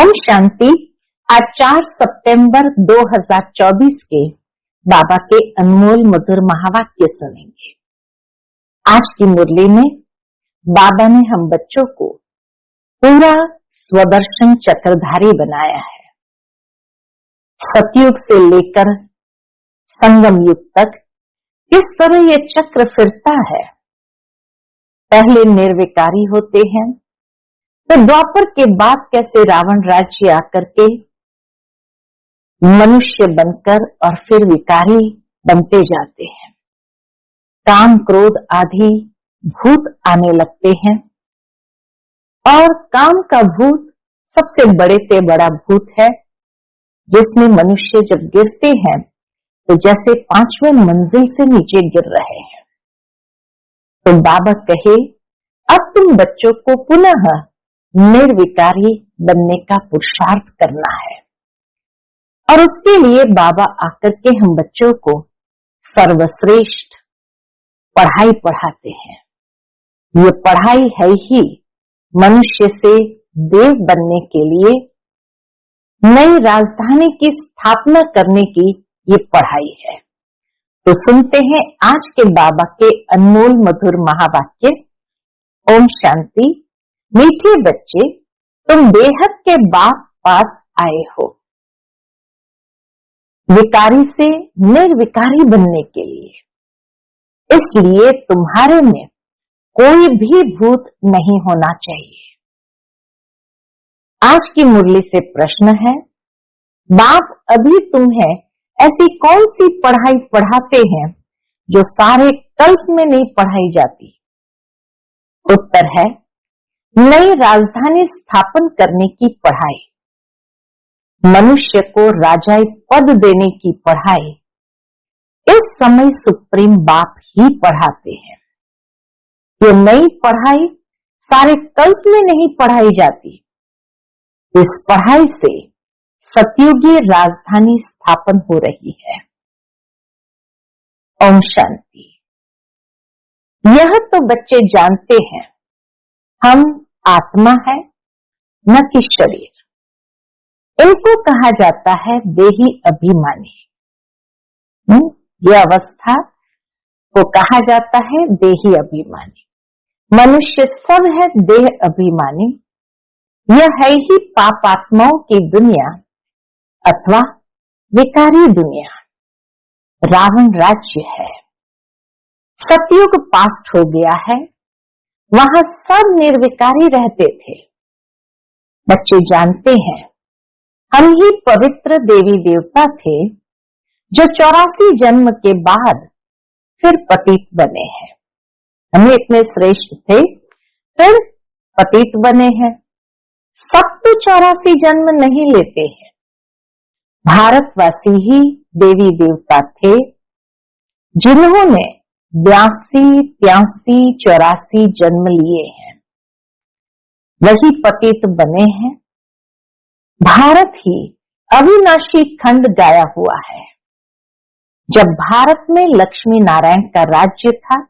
ओम शांति। आज 4 सितंबर 2024 के बाबा के अनमोल मधुर महावाक्य सुनेंगे। आज की मुरली में बाबा ने हम बच्चों को पूरा स्वदर्शन चक्रधारी बनाया है। सतयुग से लेकर संगम युग तक किस तरह ये चक्र फिरता है। पहले निर्विकारी होते हैं, तो द्वापर के बाद कैसे रावण राज्य आकर के मनुष्य बनकर और फिर विकारी बनते जाते हैं। काम क्रोध आदि भूत आने लगते हैं और काम का भूत सबसे बड़े से बड़ा भूत है, जिसमें मनुष्य जब गिरते हैं तो जैसे 5वें मंजिल से नीचे गिर रहे हैं। तो बाबा कहे, अब तुम बच्चों को पुनः निर्विकारी बनने का पुरुषार्थ करना है। और उसके लिए बाबा आकर के हम बच्चों को सर्वश्रेष्ठ पढ़ाई पढ़ाते हैं। ये पढ़ाई है ही मनुष्य से देव बनने के लिए, नई राजधानी की स्थापना करने की ये पढ़ाई है। तो सुनते हैं आज के बाबा के अनमोल मधुर महावाक्य। ओम शांति। मीठे बच्चे, तुम बेहद के बाप पास आए हो विकारी से निर्विकारी बनने के लिए। इसलिए तुम्हारे में कोई भी भूत नहीं होना चाहिए। आज की मुरली से प्रश्न है, बाप अभी तुम्हें ऐसी कौन सी पढ़ाई पढ़ाते हैं जो सारे कल्प में नहीं पढ़ाई जाती? उत्तर है, नई राजधानी स्थापन करने की पढ़ाई, मनुष्य को राजाई पद देने की पढ़ाई इस समय सुप्रीम बाप ही पढ़ाते हैं। ये नई पढ़ाई सारे कल्प में नहीं पढ़ाई जाती। इस पढ़ाई से सतयुगी राजधानी स्थापन हो रही है। ओम शांति। यह तो बच्चे जानते हैं, हम आत्मा है न कि शरीर। इनको कहा जाता है देही अभिमानी। यह अवस्था को कहा जाता है देही अभिमानी। मनुष्य सब है देह अभिमानी। यह है ही पाप आत्माओं की दुनिया अथवा विकारी दुनिया। रावण राज्य है। सतयुग पास्ट हो गया है, वहां सब निर्विकारी रहते थे। बच्चे जानते हैं, हम ही पवित्र देवी देवता थे जो 84 जन्म के बाद फिर पतित बने हैं। हम इतने श्रेष्ठ थे, फिर पतित बने हैं। सब तो 84 जन्म नहीं लेते हैं। भारतवासी ही देवी देवता थे जिन्होंने 82, 83, 84 जन्म लिए हैं, वही पतित बने हैं। भारत ही अविनाशी खंड गाया हुआ है। जब भारत में लक्ष्मी नारायण का राज्य था,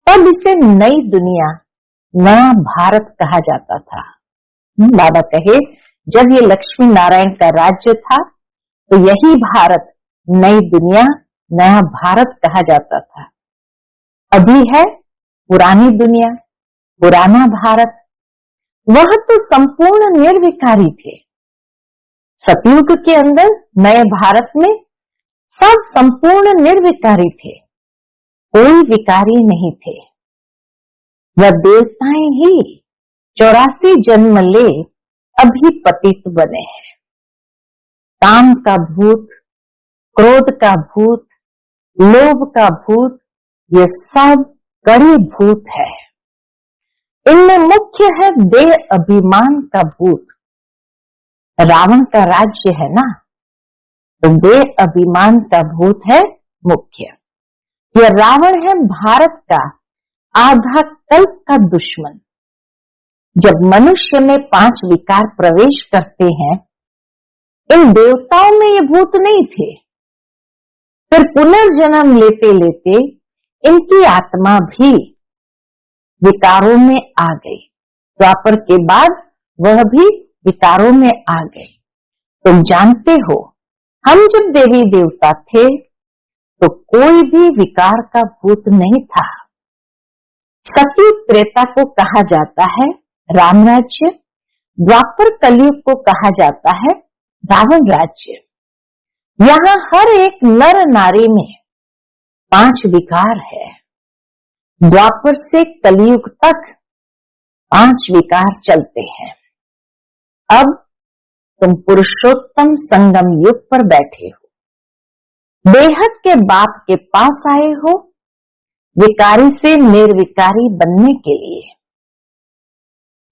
तब इसे नई दुनिया, नया भारत कहा जाता था। बाबा कहे, जब ये लक्ष्मी नारायण का राज्य था तो यही भारत नई दुनिया, नया भारत कहा जाता था। अभी है पुरानी दुनिया, पुराना भारत। वह तो संपूर्ण निर्विकारी थे। सतयुग के अंदर नए भारत में सब संपूर्ण निर्विकारी थे, कोई विकारी नहीं थे। वह देवताएं ही 84 जन्म ले अभी पतित बने हैं। काम का भूत, क्रोध का भूत, लोभ का भूत, ये सब कड़ी भूत है। इनमें मुख्य है देह अभिमान का भूत। रावण का राज्य है ना, तो देह अभिमान का भूत है मुख्य। यह रावण है भारत का आधा कल्प का दुश्मन। जब मनुष्य में 5 विकार प्रवेश करते हैं, इन देवताओं में ये भूत नहीं थे। फिर पुनर्जन्म लेते लेते इनकी आत्मा भी विकारों में आ गई। द्वापर के बाद वह भी विकारों में आ गए। तुम जानते हो, हम जब देवी देवता थे तो कोई भी विकार का भूत नहीं था। सतयुग त्रेता को कहा जाता है राम राज्य, द्वापर कलयुग को कहा जाता है रावण राज्य। यहाँ हर एक नर नारी में 5 विकार है। द्वापर से कलयुग तक 5 विकार चलते हैं। अब तुम पुरुषोत्तम संगम युग पर बैठे हो, बेहद के बाप के पास आए हो, विकारी से निर्विकारी बनने के लिए।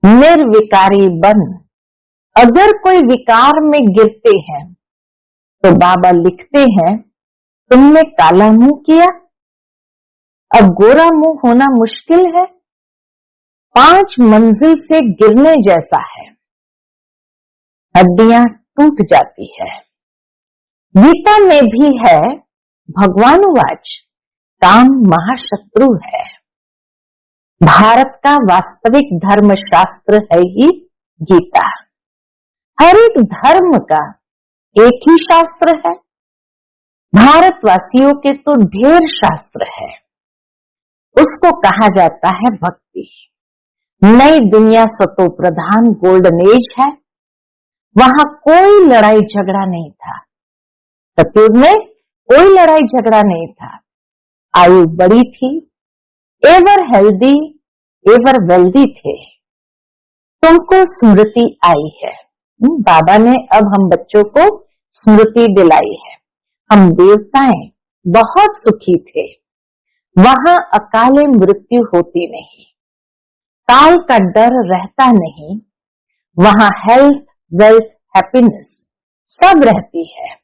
निर्विकारी बन, अगर कोई विकार में गिरते हैं तो बाबा लिखते हैं, तुमने काला मुंह किया, अब गोरा मुंह होना मुश्किल है। 5 मंजिल से गिरने जैसा है, हड्डियां टूट जाती है। गीता में भी है, भगवानुवाच, काम महाशत्रु है। भारत का वास्तविक धर्म शास्त्र है ही गीता। हर एक धर्म का एक ही शास्त्र है। भारतवासियों के तो ढेर शास्त्र है। उसको कहा जाता है भक्ति। नई दुनिया सतो प्रधान गोल्डन एज है। वहां कोई लड़ाई झगड़ा नहीं था। सतयुग में कोई लड़ाई झगड़ा नहीं था। आयु बड़ी थी, एवर हेल्दी, एवर वेल्दी थे। तुमको स्मृति आई है। बाबा ने अब हम बच्चों को स्मृति दिलाई है। हम देवताएं बहुत सुखी थे। वहां अकाले मृत्यु होती नहीं, काल का डर रहता नहीं। वहां हेल्थ, वेल्थ, हैप्पीनेस सब रहती है।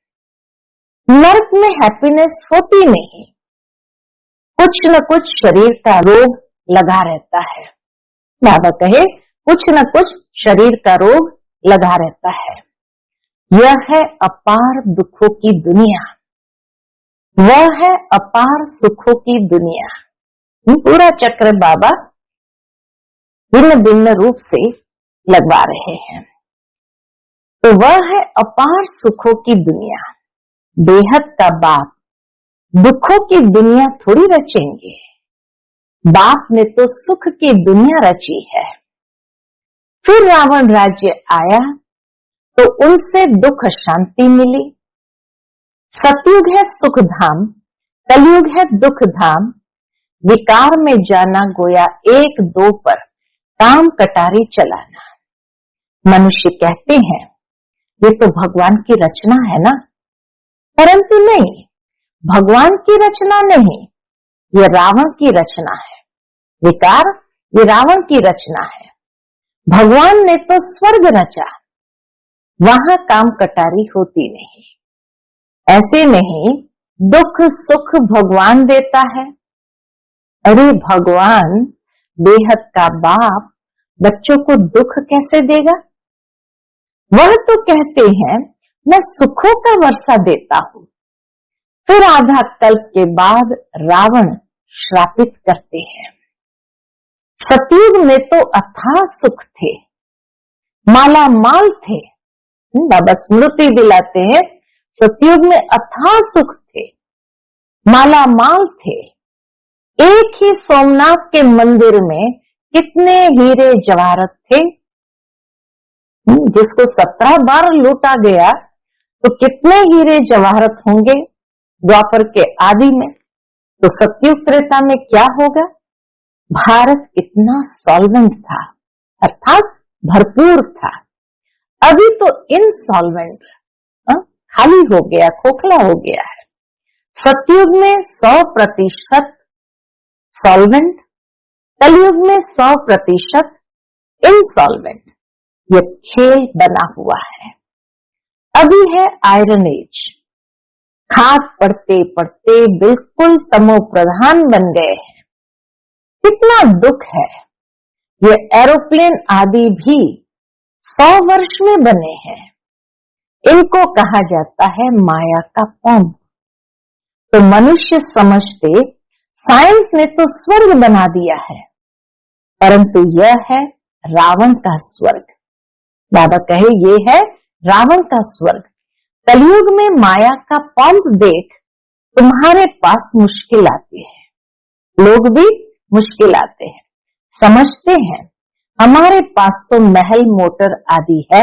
नर्क में हैप्पीनेस होती नहीं। कुछ न कुछ शरीर का रोग लगा रहता है। बाबा कहे, कुछ न कुछ शरीर का रोग लगा रहता है। यह है अपार दुखों की दुनिया, वह है अपार सुखों की दुनिया। पूरा चक्र बाबा भिन्न भिन्न रूप से लगवा रहे हैं। तो वह है अपार सुखों की दुनिया। बेहद का बाप दुखों की दुनिया थोड़ी रचेंगे। बाप ने तो सुख की दुनिया रची है। फिर रावण राज्य आया तो उनसे दुख शांति मिली। सतयुग है सुख धाम, कलयुग है दुख धाम। विकार में जाना गोया 1-2 पर काम कटारी चलाना। मनुष्य कहते हैं ये तो भगवान की रचना है ना, परंतु नहीं, भगवान की रचना नहीं, ये रावण की रचना है। विकार ये रावण की रचना है। भगवान ने तो स्वर्ग रचा, वहां काम कटारी होती नहीं। ऐसे नहीं दुख सुख भगवान देता है। अरे भगवान बेहद का बाप बच्चों को दुख कैसे देगा? वह तो कहते हैं मैं सुखों का वर्षा देता हूं। फिर आधा कल्प के बाद रावण श्रापित करते हैं। सतयुग में तो अथाह सुख थे, माला माल थे। बाबा स्मृति दिलाते हैं, सतयुग में अथाह सुख थे, माला माल थे। एक ही सोमनाथ के मंदिर में कितने हीरे जवाहरत थे। जिसको 17 बार लूटा गया तो कितने हीरे जवाहरत होंगे द्वापर के आदि में। तो सतयुग त्रेता में क्या होगा? भारत कितना सॉल्वेंट था, अर्थात भरपूर था। अभी तो इनसॉल्वेंट, खाली हो गया, खोखला हो गया है। सतयुग में 100% सॉल्वेंट, कलयुग में 100% इनसॉल्वेंट। ये खेल बना हुआ है। अभी है आयरन एज। खाद पड़ते पड़ते बिल्कुल तमो प्रधान बन गए हैं। कितना दुख है। ये एरोप्लेन आदि भी 100 वर्ष में बने हैं। इनको कहा जाता है माया का पंप। तो मनुष्य समझते साइंस ने तो स्वर्ग बना दिया है, परंतु यह है रावण का स्वर्ग। बाबा कहे ये है रावण का स्वर्ग। कलयुग में माया का पंप देख तुम्हारे पास मुश्किल आती है। लोग भी मुश्किल आते हैं, समझते हैं हमारे पास तो महल मोटर आदि है।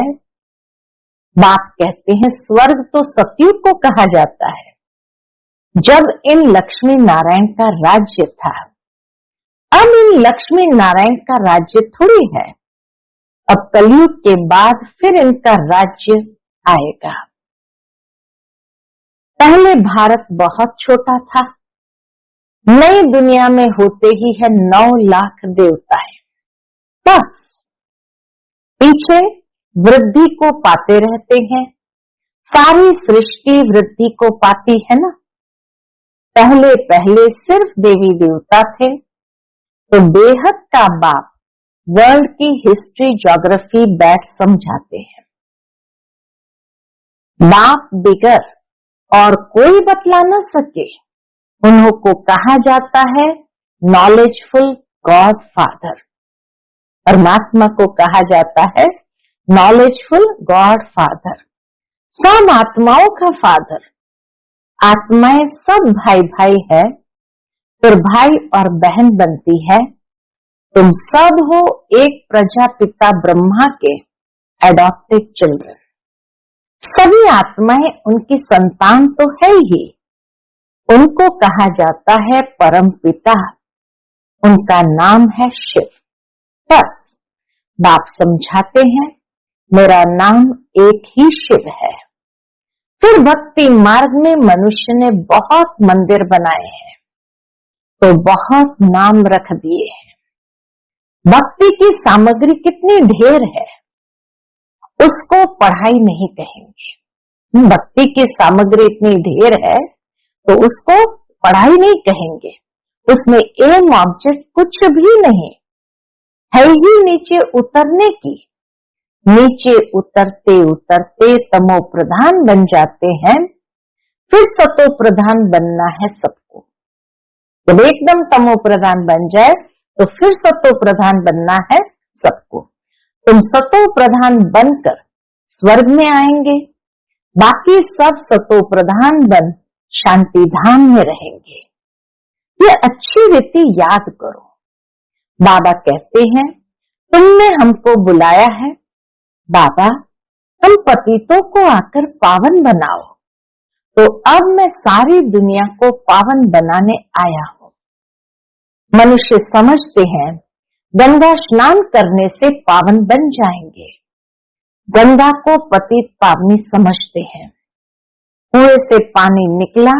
बाप कहते हैं स्वर्ग तो सतयुग को कहा जाता है, जब इन लक्ष्मी नारायण का राज्य था। अब इन लक्ष्मी नारायण का राज्य थोड़ी है, अब कलयुग के बाद फिर इनका राज्य आएगा। पहले भारत बहुत छोटा था, नई दुनिया में होते ही है 9 लाख देवताएं। बस पीछे वृद्धि को पाते रहते हैं, सारी सृष्टि वृद्धि को पाती है ना। पहले पहले सिर्फ देवी देवता थे, तो बेहद का बाप वर्ल्ड की हिस्ट्री ज्योग्राफी बैठ समझाते हैं। बाप बिगर और कोई बतला न सके, उन्हों को कहा जाता है नॉलेजफुल गॉड फादर। परमात्मा को कहा जाता है नॉलेजफुल गॉड फादर, सब आत्माओं का फादर। आत्माएं सब भाई भाई है, फिर भाई और बहन बनती है। तुम सब हो एक प्रजापिता ब्रह्मा के एडॉप्टेड चिल्ड्रन। सभी आत्माएं उनकी संतान तो है ही। उनको कहा जाता है परम पिता, उनका नाम है शिव। बस बाप समझाते हैं मेरा नाम एक ही शिव है। फिर भक्ति मार्ग में मनुष्य ने बहुत मंदिर बनाए हैं, तो बहुत नाम रख दिए हैं। भक्ति की सामग्री कितनी ढेर है, उसको पढ़ाई नहीं कहेंगे। भक्ति की सामग्री इतनी ढेर है तो उसको पढ़ाई नहीं कहेंगे। उसमें एम ऑब्जेक्ट कुछ भी नहीं है, ही नीचे उतरने की। नीचे उतरते उतरते तमो प्रधान बन जाते हैं, फिर सतो प्रधान बनना है सबको। जब एकदम तमो प्रधान बन जाए तो फिर सतो प्रधान बनना है सबको। तुम सतो प्रधान बनकर स्वर्ग में आएंगे, बाकी सब सतो प्रधान बन शांति धाम में रहेंगे। ये अच्छी रीति याद करो। बाबा कहते हैं तुमने हमको बुलाया है बाबा, हम पतितों को आकर पावन बनाओ। तो अब मैं सारी दुनिया को पावन बनाने आया हूं। मनुष्य समझते हैं गंगा स्नान करने से पावन बन जाएंगे। गंगा को पतित पावनी समझते हैं। कुएं से पानी निकला,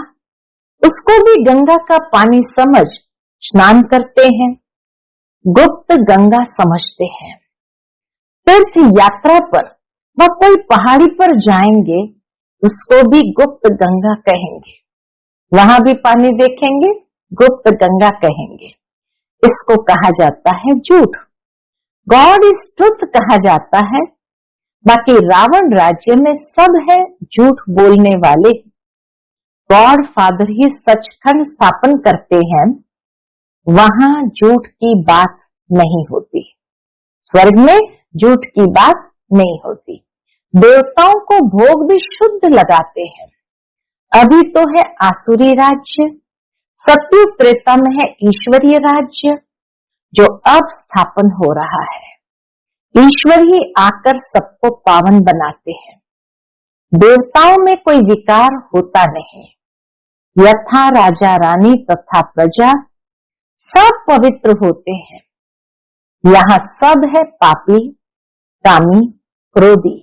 उसको भी गंगा का पानी समझ स्नान करते हैं। गुप्त गंगा समझते हैं। तीर्थ यात्रा पर वह कोई पहाड़ी पर जाएंगे, उसको भी गुप्त गंगा कहेंगे। वहां भी पानी देखेंगे, गुप्त गंगा कहेंगे। इसको कहा जाता है झूठ। गॉड इज ट्रुथ कहा जाता है। बाकी रावण राज्य में सब है झूठ बोलने वाले। गॉड फादर ही सचखंड स्थापन करते हैं, वहां झूठ की बात नहीं होती। स्वर्ग में झूठ की बात नहीं होती। देवताओं को भोग भी शुद्ध लगाते हैं। अभी तो है आसुरी राज्य, सतयुग त्रेता में है ईश्वरीय राज्य, जो अब स्थापन हो रहा है। ईश्वर ही आकर सबको पावन बनाते हैं। देवताओं में कोई विकार होता नहीं। यथा राजा रानी तथा प्रजा सब पवित्र होते हैं। यहाँ सब है पापी, कामी, क्रोधी।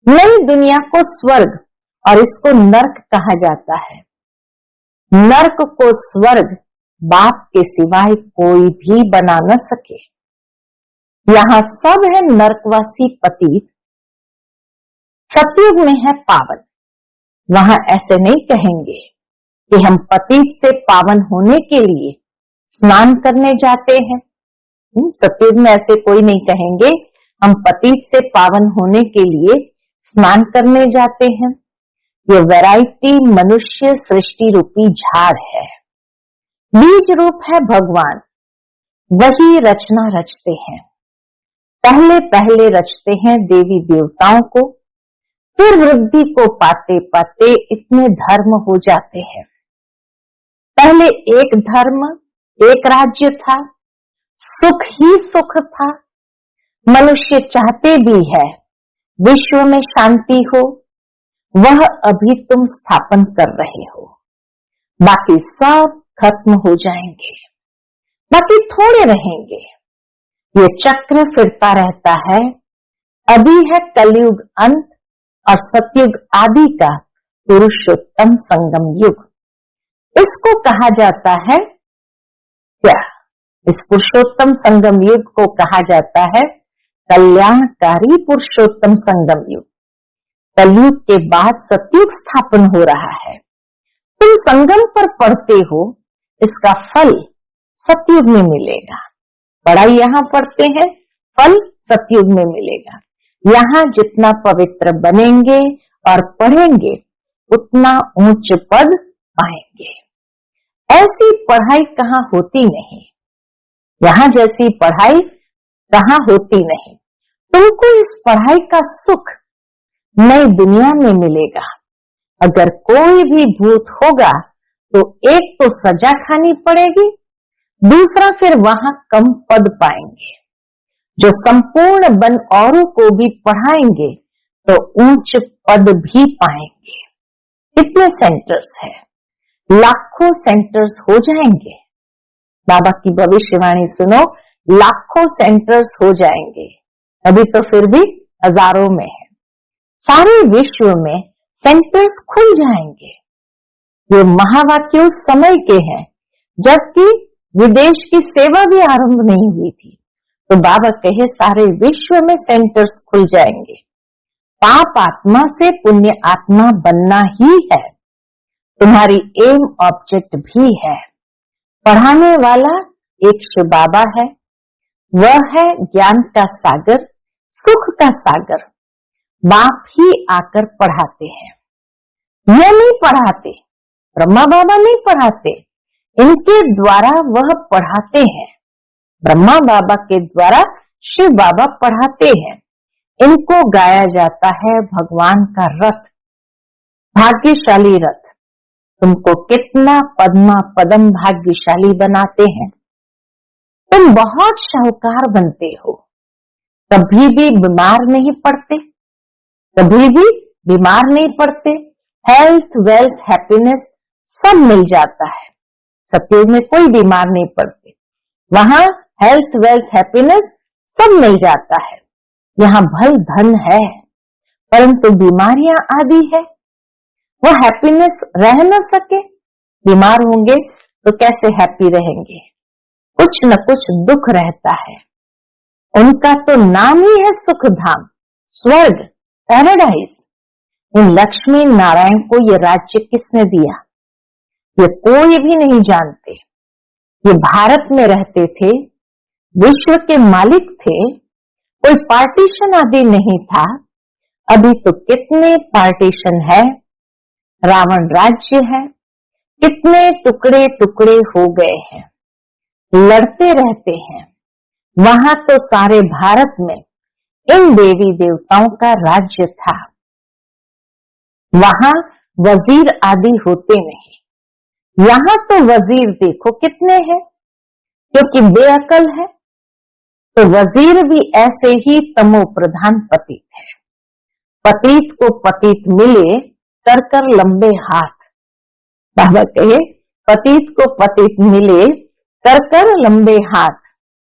नई दुनिया को स्वर्ग और इसको नर्क कहा जाता है। नर्क को स्वर्ग बाप के सिवाय कोई भी बना न सके। यहाँ सब है नर्कवासी पतित, सतयुग में है पावन। वहां ऐसे नहीं कहेंगे कि हम पतित से पावन होने के लिए स्नान करने जाते हैं। सतयुग में ऐसे कोई नहीं कहेंगे हम पतित से पावन होने के लिए स्नान करने जाते हैं। ये वैरायटी मनुष्य सृष्टि रूपी झाड़ है। बीज रूप है भगवान, वही रचना रचते हैं। पहले पहले रचते हैं देवी देवताओं को, फिर वृद्धि को पाते पाते इतने धर्म हो जाते हैं। पहले एक धर्म, एक राज्य था, सुख ही सुख था। मनुष्य चाहते भी है विश्व में शांति हो, वह अभी तुम स्थापन कर रहे हो। बाकी सब खत्म हो जाएंगे, बाकी थोड़े रहेंगे। ये चक्र फिरता रहता है। अभी है कलयुग अंत और सतयुग आदि का पुरुषोत्तम संगम युग। इसको कहा जाता है क्या? इस पुरुषोत्तम संगम युग को कहा जाता है कल्याणकारी पुरुषोत्तम संगम युग। कलयुग के बाद सतयुग स्थापन हो रहा है। तुम संगम पर पढ़ते हो, इसका फल सतयुग में मिलेगा। पढ़ाई यहाँ पढ़ते हैं, फल सतयुग में मिलेगा। यहाँ जितना पवित्र बनेंगे और पढ़ेंगे उतना ऊंच पद पाएंगे। ऐसी पढ़ाई कहाँ होती नहीं, यहाँ जैसी पढ़ाई कहाँ होती नहीं। तुमको इस पढ़ाई का सुख नई दुनिया में मिलेगा। अगर कोई भी भूत होगा तो एक तो सजा खानी पड़ेगी, दूसरा फिर वहां कम पद पाएंगे। जो संपूर्ण बन औरों को भी पढ़ाएंगे तो ऊंच पद भी पाएंगे। कितने सेंटर्स है? लाखों सेंटर्स हो जाएंगे। बाबा की भविष्यवाणी सुनो, लाखों सेंटर्स हो जाएंगे। अभी तो फिर भी हजारों में है। सारे विश्व में सेंटर्स खुल जाएंगे। ये महावाक्य उस समय के हैं जबकि विदेश की सेवा भी आरंभ नहीं हुई थी। तो बाबा कहे सारे विश्व में सेंटर्स खुल जाएंगे। पाप आत्मा से पुण्य आत्मा बनना ही है, तुम्हारी एम ऑब्जेक्ट भी है। पढ़ाने वाला एक शिव बाबा है, वह है ज्ञान का सागर, सुख का सागर। बाप ही आकर पढ़ाते हैं। यह नहीं पढ़ाते, ब्रह्मा बाबा नहीं पढ़ाते, इनके द्वारा वह पढ़ाते हैं। ब्रह्मा बाबा के द्वारा शिव बाबा पढ़ाते हैं। इनको गाया जाता है भगवान का रथ, भाग्यशाली रथ। तुमको कितना पद्मा पदम भाग्यशाली बनाते हैं। तुम बहुत शाहूकार बनते हो, कभी भी बीमार नहीं पड़ते, कभी भी बीमार नहीं पड़ते। हेल्थ, वेल्थ, हैप्पीनेस सब मिल जाता है। सतयुग में कोई बीमार नहीं पड़ते, वहां हेल्थ, वेल्थ, हैप्पीनेस सब मिल जाता है। यहाँ भल धन है परंतु बीमारियां आदि है। वो हैप्पीनेस रह न सके, बीमार होंगे तो कैसे हैप्पी रहेंगे? कुछ न कुछ दुख रहता है। उनका तो नाम ही है सुख धाम, स्वर्ग, पैराडाइज। इन लक्ष्मी नारायण को ये राज्य किसने दिया? ये कोई भी नहीं जानते। ये भारत में रहते थे, विश्व के मालिक थे, कोई पार्टीशन आदि नहीं था। अभी तो कितने पार्टीशन है, रावण राज्य है, कितने टुकड़े टुकड़े हो गए हैं, लड़ते रहते हैं। वहां तो सारे भारत में इन देवी देवताओं का राज्य था। वहां वजीर आदि होते नहीं। यहां तो वजीर देखो कितने हैं, क्योंकि बेअकल है। तो वजीर भी ऐसे ही तमो प्रधान पतित है। पतित को पतित मिले कर कर लंबे हाथ। बाबा कहे पतित को पतित मिले कर कर लंबे हाथ,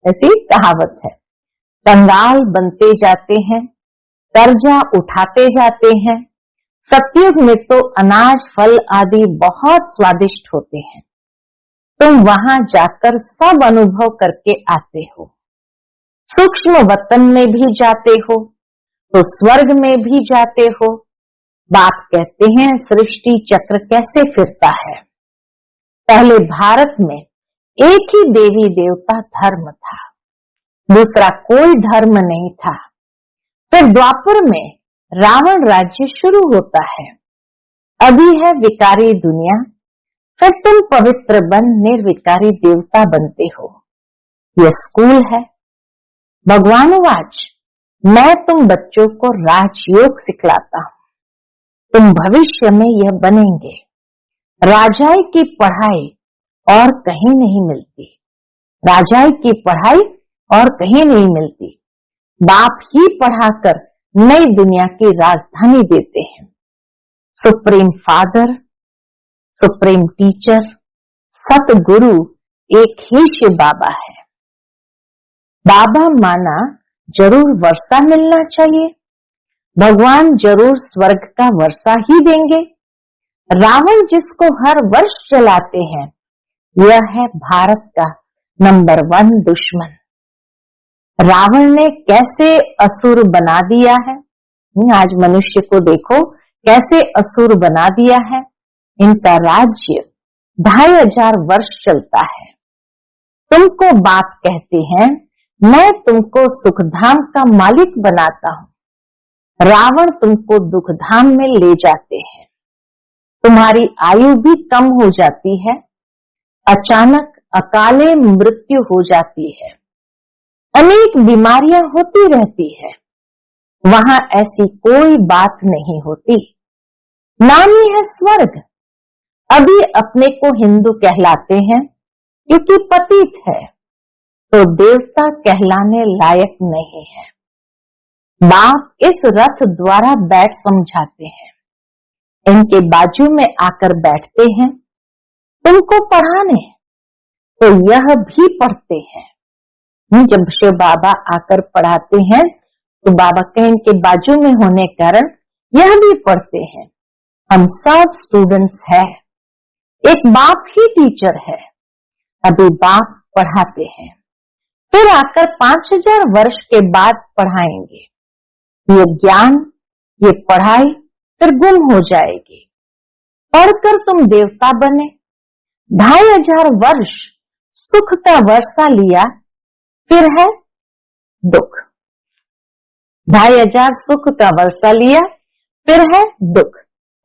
ऐसी कहावत है। कंगाल बनते जाते हैं, कर्जा उठाते जाते हैं। सतयुग में तो अनाज फल आदि बहुत स्वादिष्ट होते हैं। तुम वहां जाकर सब अनुभव करके आते हो। सूक्ष्म वतन में भी जाते हो तो स्वर्ग में भी जाते हो। बाप कहते हैं सृष्टि चक्र कैसे फिरता है। पहले भारत में एक ही देवी देवता धर्म था, दूसरा कोई धर्म नहीं था। फिर द्वापर में रावण राज्य शुरू होता है। अभी है विकारी दुनिया, फिर तुम पवित्र बन निर्विकारी देवता बनते हो। यह स्कूल है। भगवानुवाच, मैं तुम बच्चों को राजयोग सिखलाता हूं, तुम भविष्य में यह बनेंगे। राजाई की पढ़ाई और कहीं नहीं मिलती, राजाई की पढ़ाई और कहीं नहीं मिलती। बाप ही पढ़ाकर नई दुनिया की राजधानी देते हैं। सुप्रीम फादर, सुप्रीम टीचर, सतगुरु एक ही शिव बाबा है। बाबा माना जरूर वर्षा मिलना चाहिए, भगवान जरूर स्वर्ग का वर्षा ही देंगे। रावण जिसको हर वर्ष जलाते हैं, यह है भारत का नंबर 1 दुश्मन। रावण ने कैसे असुर बना दिया है, आज मनुष्य को देखो कैसे असुर बना दिया है। इनका राज्य 2500 वर्ष चलता है। तुमको बाप कहते हैं, मैं तुमको सुखधाम का मालिक बनाता हूं। रावण तुमको दुखधाम में ले जाते हैं। तुम्हारी आयु भी कम हो जाती है, अचानक अकाले मृत्यु हो जाती है, अनेक बीमारियां होती रहती है। वहां ऐसी कोई बात नहीं होती। नाम ही है स्वर्ग। अभी अपने को हिंदू कहलाते हैं क्योंकि पतित है, तो देवता कहलाने लायक नहीं है। बाप इस रथ द्वारा बैठ समझाते हैं, इनके बाजू में आकर बैठते हैं, तुमको पढ़ाने, तो यह भी पढ़ते हैं। जब शिव बाबा आकर पढ़ाते हैं तो बाबा के इनके बाजू में होने कारण यह भी पढ़ते हैं। हम सब स्टूडेंट्स हैं, एक बाप ही टीचर है। अभी बाप पढ़ाते हैं, फिर आकर 5000 वर्ष के बाद पढ़ाएंगे। ये ज्ञान, ये पढ़ाई फिर गुम हो जाएगी। पढ़कर तुम देवता बने, 2500 वर्ष सुख का वर्षा लिया, फिर है दुख। 2500 सुख का वर्षा लिया, फिर है दुख,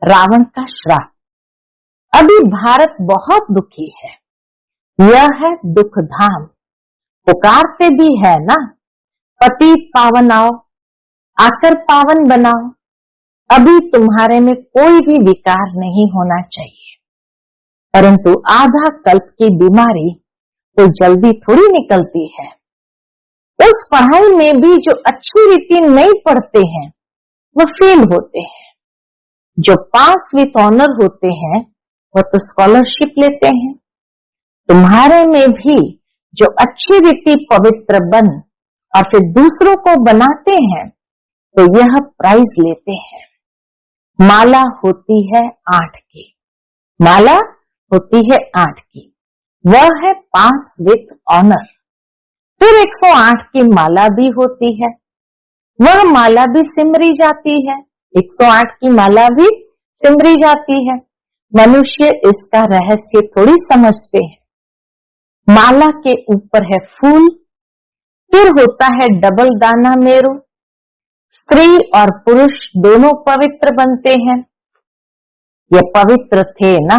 रावण का श्राप। अभी भारत बहुत दुखी है, यह है दुख धाम। पुकारते भी है ना, पतित पावन आओ, आकर पावन बनाओ। अभी तुम्हारे में कोई भी विकार नहीं होना चाहिए, परंतु आधा कल्प की बीमारी तो जल्दी थोड़ी निकलती है। उस पढ़ाई में भी जो अच्छी रीति नहीं पढ़ते हैं वो फेल होते हैं। जो पास विथ ऑनर होते हैं वो तो स्कॉलरशिप लेते हैं। तुम्हारे में भी जो अच्छी रीति पवित्र बन और फिर दूसरों को बनाते हैं तो यह प्राइज लेते हैं। माला होती है 8 की, माला होती है 8 की, वह है पास विथ ऑनर। फिर 108 की माला भी होती है, वह माला भी सिमरी जाती है। 108 की माला भी सिमरी जाती है। मनुष्य इसका रहस्य थोड़ी समझते हैं। माला के ऊपर है फूल, फिर होता है डबल दाना मेरू। स्त्री और पुरुष दोनों पवित्र बनते हैं। ये पवित्र थे ना,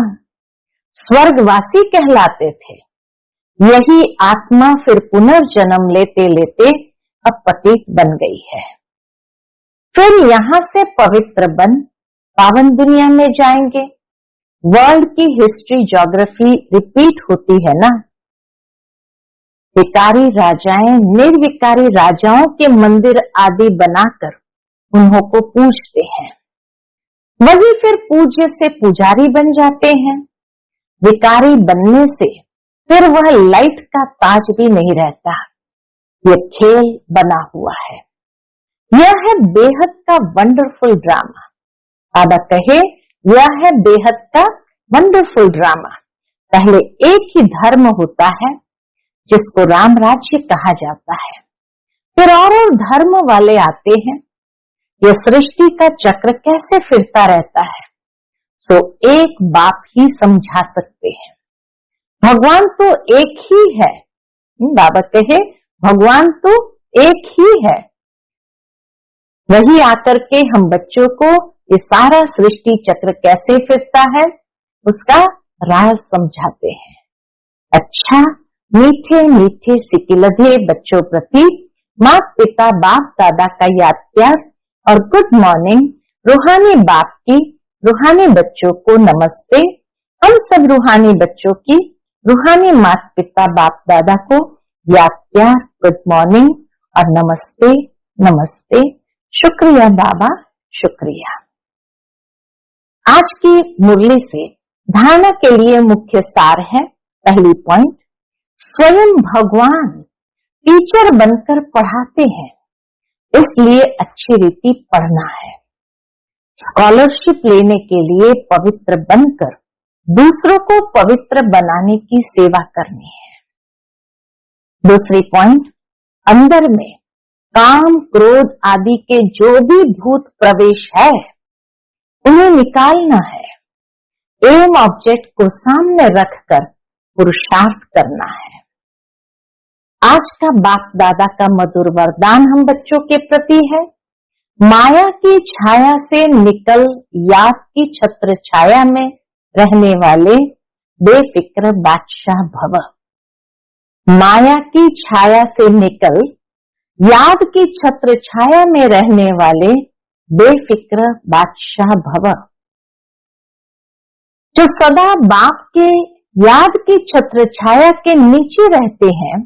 स्वर्गवासी कहलाते थे। यही आत्मा फिर पुनर्जन्म लेते लेते अब पतित बन गई है। फिर यहां से पवित्र बन पावन दुनिया में जाएंगे। वर्ल्ड की हिस्ट्री ज्योग्राफी रिपीट होती है ना। विकारी राजाएं निर्विकारी राजाओं के मंदिर आदि बनाकर उन्हों को पूजते हैं। वही फिर पूज्य से पुजारी बन जाते हैं। विकारी बनने से फिर वह लाइट का ताज भी नहीं रहता। यह खेल बना हुआ है। यह है बेहद का वंडरफुल ड्रामा। बाबा कहे यह है बेहद का वंडरफुल ड्रामा। पहले एक ही धर्म होता है जिसको राम राज्य कहा जाता है। फिर और धर्म वाले आते हैं। यह सृष्टि का चक्र कैसे फिरता रहता है, सो एक बाप ही समझा सकते हैं। भगवान तो एक ही है। बाबा कहे भगवान तो एक ही है। वही आकर के हम बच्चों को ये सारा सृष्टि चक्र कैसे फिरता है उसका राज समझाते हैं। अच्छा, मीठे मीठे सिकिलधे बच्चों प्रति माता पिता बाप दादा का याद प्यार और गुड मॉर्निंग। रूहानी बाप की रूहानी बच्चों को नमस्ते। हम सब रूहानी बच्चों की रूहानी माता पिता बाप दादा को याद प्यार, गुड मॉर्निंग और नमस्ते नमस्ते। शुक्रिया बाबा, शुक्रिया। आज की मुरली से धारणा के लिए मुख्य सार है। पहली पॉइंट, स्वयं भगवान टीचर बनकर पढ़ाते हैं, इसलिए अच्छी रीति पढ़ना है। स्कॉलरशिप लेने के लिए पवित्र बनकर दूसरों को पवित्र बनाने की सेवा करनी है। दूसरी पॉइंट, अंदर में काम क्रोध आदि के जो भी भूत प्रवेश है उन्हें निकालना है। एम ऑब्जेक्ट को सामने रखकर पुरुषार्थ करना है। आज का बाप दादा का मधुर वरदान हम बच्चों के प्रति है, माया की छाया से निकल याद की छत्र छाया में रहने वाले बेफिक्र बादशाह भव। माया की छाया से निकल याद की छत्र छाया में रहने वाले बेफिक्र बादशाह भव। जो सदा बाप के याद की छत्र छाया के नीचे रहते हैं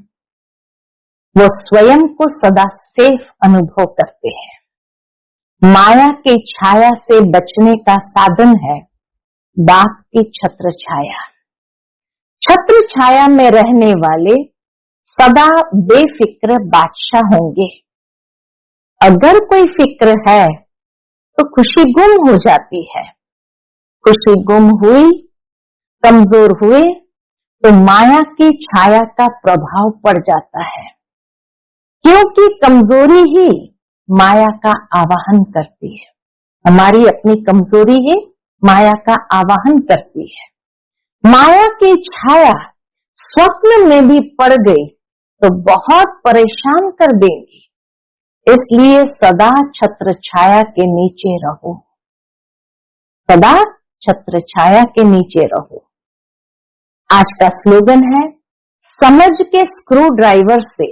वो स्वयं को सदा सेफ अनुभव करते हैं। माया की छाया से बचने का साधन है बाप की छत्र छाया। छत्र छाया में रहने वाले सदा बेफिक्र बादशाह होंगे। अगर कोई फिक्र है तो खुशी गुम हो जाती है। खुशी गुम हुई, कमजोर हुए तो माया की छाया का प्रभाव पड़ जाता है, क्योंकि कमजोरी ही माया का आवाहन करती है। हमारी अपनी कमजोरी ही माया का आवाहन करती है। माया की छाया स्वप्न में भी पड़ गई तो बहुत परेशान कर देगी, इसलिए सदा छत्र छाया के नीचे रहो। सदा छत्र छाया के नीचे रहो। आज का स्लोगन है, समझ के स्क्रू ड्राइवर से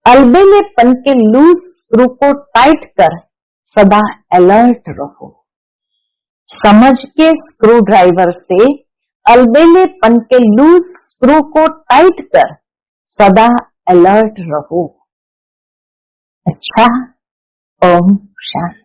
अलबेलेपन के लूज स्क्रू को टाइट कर सदा अलर्ट रहो। समझ के स्क्रू ड्राइवर से अलबेलेपन के लूज स्क्रू को टाइट कर सदा अलर्ट रहो। अच्छा, ओम शांति।